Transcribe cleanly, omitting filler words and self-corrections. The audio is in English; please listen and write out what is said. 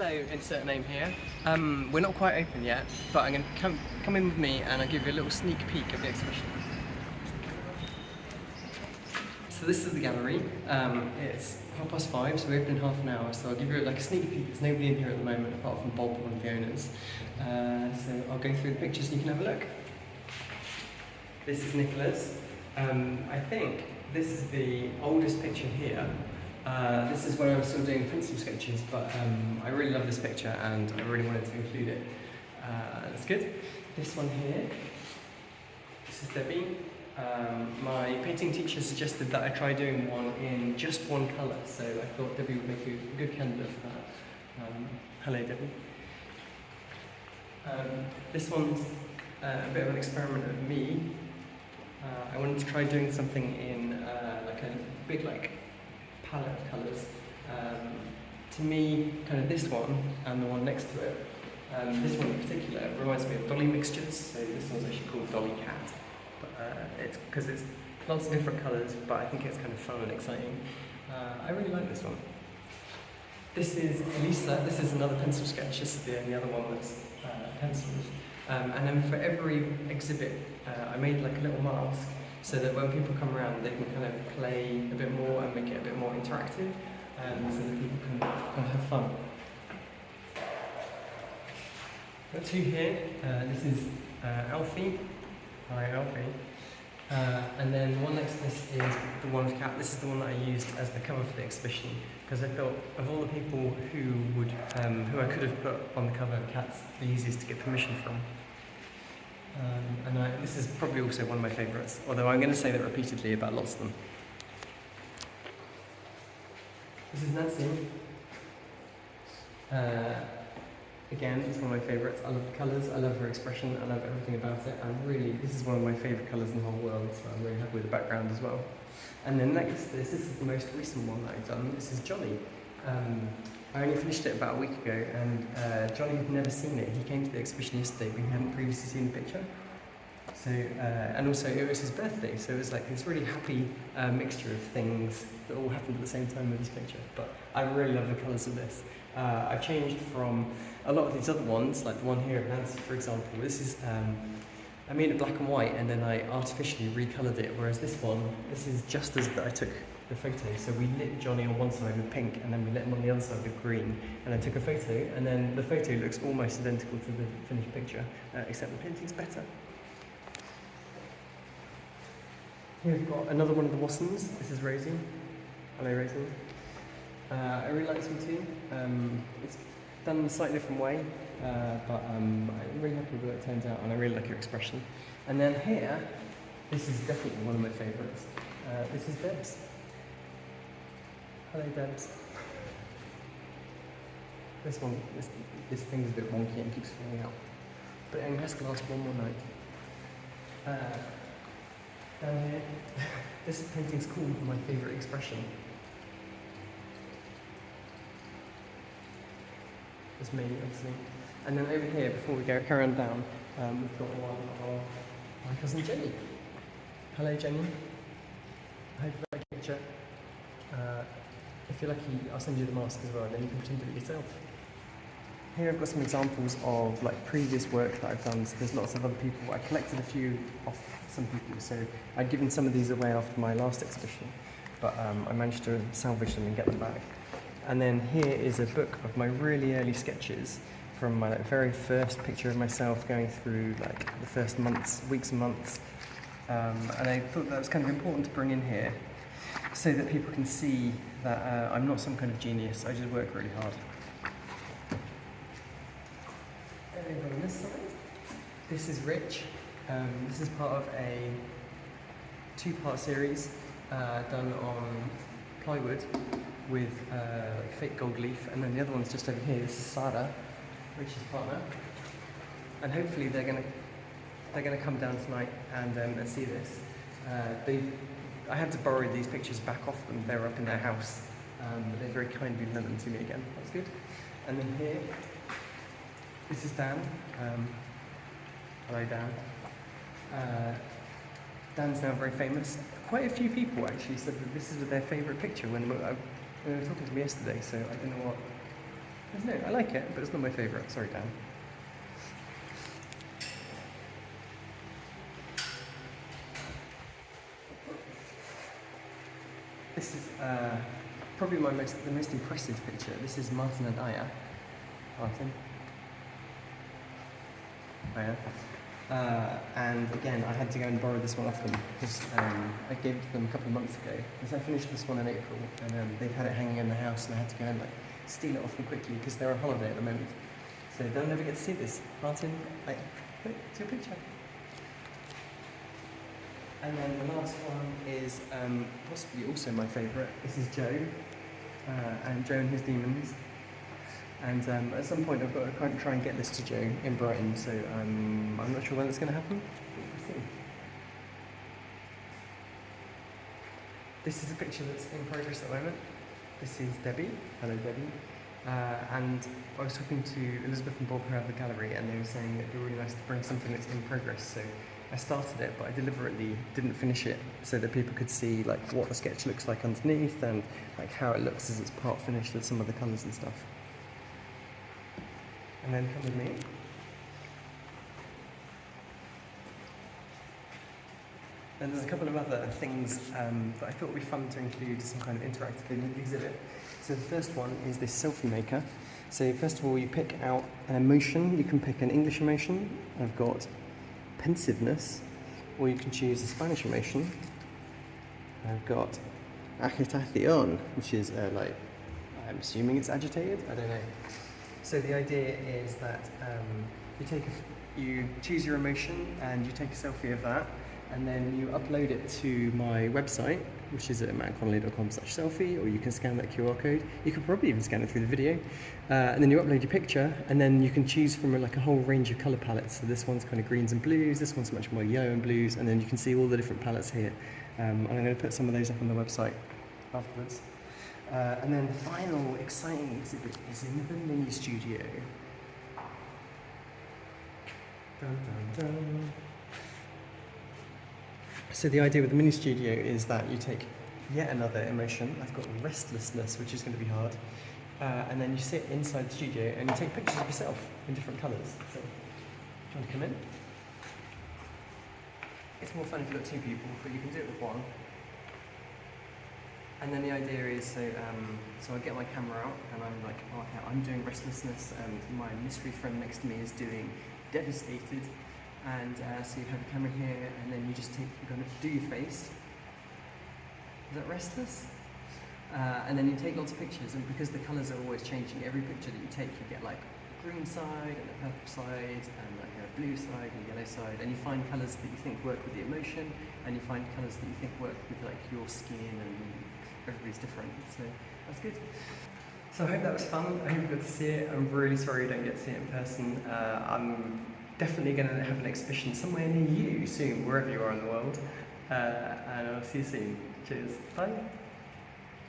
hello, insert name here. We're not quite open yet, but I'm going to come in with me and I'll give you a little sneak peek of the exhibition. So this is the gallery. It's 5:30, so we open in half an hour. So I'll give you like a sneak peek. There's nobody in here at the moment apart from Bob, one of the owners. So I'll go through the pictures and you can have a look. This is Nicholas. I think this is the oldest picture here. This is when I was still doing pencil sketches, but I really love this picture and I really wanted to include it. That's good. This one here, this is Debbie. My painting teacher suggested that I try doing one in just one colour, so I thought Debbie would make a good candidate for that. Hello Debbie. This one's a bit of an experiment of me. I wanted to try doing something in like a big palette of colours. To me, kind of this one and the one next to it, this one in particular reminds me of dolly mixtures, so this one's actually called Dolly Cat. It's because it's lots of different colours, but I think it's kind of fun and exciting. I really like this one. This is Elisa. This is another pencil sketch. This is the other one that's pencils. And then for every exhibit, I made like a little mask so that when people come around, they can kind of play a bit more and make it a bit more interactive, so that people can kind of have fun. Got two here. This is Alfie. Hi, Alfie. And then the one next to this is the one with Cat. This is the one that I used as the cover for the exhibition because I felt of all the people who I could have put on the cover, Cat's the easiest to get permission from. This is probably also one of my favourites, although I'm going to say that repeatedly about lots of them. This is Nancy. Again, it's one of my favourites. I love the colours, I love her expression, I love everything about it, and really, this is one of my favourite colours in the whole world, so I'm really happy with the background as well. And then next to this is the most recent one that I've done. This is Johnny. I only finished it about a week ago, and Johnny had never seen it. He came to the exhibition yesterday, but he hadn't previously seen the picture. So, and also it was his birthday, so it was like this really happy mixture of things that all happened at the same time with this picture. But I really love the colours of this. I've changed from a lot of these other ones, like the one here at Nancy, for example. This is, I made it black and white and then I artificially recoloured it, whereas this one, this is just as I took the photo. So we lit Johnny on one side with pink and then we lit him on the other side with green, and I took a photo, and then the photo looks almost identical to the finished picture, except the painting's better. Here we've got another one of the Wassons. This is Rosie. Hello Rosie. I really like this one too. It's done in a slightly different way, but I'm really happy with the way it turns out, and I really like your expression. And then here, this is definitely one of my favourites. This is Debs. Hello Debs. This one, this thing's a bit wonky and keeps falling out, but it has to last one more night. Down here, this painting's called My Favourite Expression. It's me, obviously. And then over here, before we carry on down, we've got one of my cousin Jenny. Hello Jenny. I hope you like the picture. If you're lucky, I'll send you the mask as well, and then you can pretend to do it yourself. Here I've got some examples of like previous work that I've done. So there's lots of other people. I collected a few off some people, so I'd given some of these away after my last exhibition, but I managed to salvage them and get them back. And then here is a book of my really early sketches from my very first picture of myself going through like the first weeks and months. And I thought that was kind of important to bring in here so that people can see that I'm not some kind of genius, I just work really hard. Over on this side, this is Rich. This is part of a two-part series done on plywood with like fake gold leaf, and then the other one's just over here. This is Sada, Rich's partner, and hopefully they're gonna come down tonight and see this. I had to borrow these pictures back off them. They were up in their house, but they very kindly lent them to me again. That's good. And then here, this is Dan. Hello Dan. Dan's now very famous. Quite a few people actually said that this is their favourite picture when they were talking to me yesterday, so I don't know I don't know, I like it, but it's not my favourite. Sorry, Dan. This is probably the most impressive picture. This is Martin and Aya. Martin. Aya. And again, I had to go and borrow this one off them because I gave it to them a couple of months ago. Because I finished this one in April, and they've had it hanging in the house, and I had to go and like steal it off them quickly because they're on holiday at the moment. So they'll never get to see this. Martin, Aya, look, it's your picture. And then the last one is possibly also my favourite. This is Joe, and Joe and his demons. And at some point I've got to try and get this to Joe in Brighton, so I'm not sure when it's going to happen. We'll see. This is a picture that's in progress at the moment. This is Debbie. Hello, Debbie. And I was talking to Elizabeth and Bob who have the gallery, and they were saying that it'd be really nice to bring something that's in progress. So I started it, but I deliberately didn't finish it so that people could see like what the sketch looks like underneath and like how it looks as it's part finished with some of the colours and stuff. And then come with me. And there's a couple of other things that I thought would be fun to include some kind of interactive exhibit. So the first one is this selfie maker. So first of all, you pick out an emotion. You can pick an English emotion. I've got pensiveness, or you can choose a Spanish emotion. I've got agitación, which is like, I'm assuming it's agitated. I don't know. So the idea is that you choose your emotion and you take a selfie of that, and then you upload it to my website, which is at mattconnolly.com/selfie, or you can scan that QR code. You could probably even scan it through the video, and then you upload your picture, and then you can choose from like a whole range of colour palettes. So this one's kind of greens and blues, this one's much more yellow and blues, and then you can see all the different palettes here. And I'm going to put some of those up on the website afterwards. And then the final exciting exhibit is in the mini studio. Dun, dun, dun. So the idea with the mini studio is that you take yet another emotion. I've got restlessness, which is going to be hard. And then you sit inside the studio and you take pictures of yourself in different colours. So, do you want to come in? It's more fun if you've got two people, but you can do it with one. And then the idea is, so I get my camera out and I'm like, oh, okay, I'm doing restlessness, and my mystery friend next to me is doing devastated. And so you have a camera here, and then you're going to do your face. Is that restless? And then you take lots of pictures, and because the colours are always changing, every picture that you take, you get like a green side and a purple side and like a blue side and a yellow side, and you find colours that you think work with the emotion, and you find colours that you think work with like your skin, and everybody's different, so that's good. So I hope that was fun. I hope you got to see it. I'm really sorry you don't get to see it in person. I'm definitely going to have an exhibition somewhere near you soon, wherever you are in the world. And I'll see you soon. Cheers. Bye.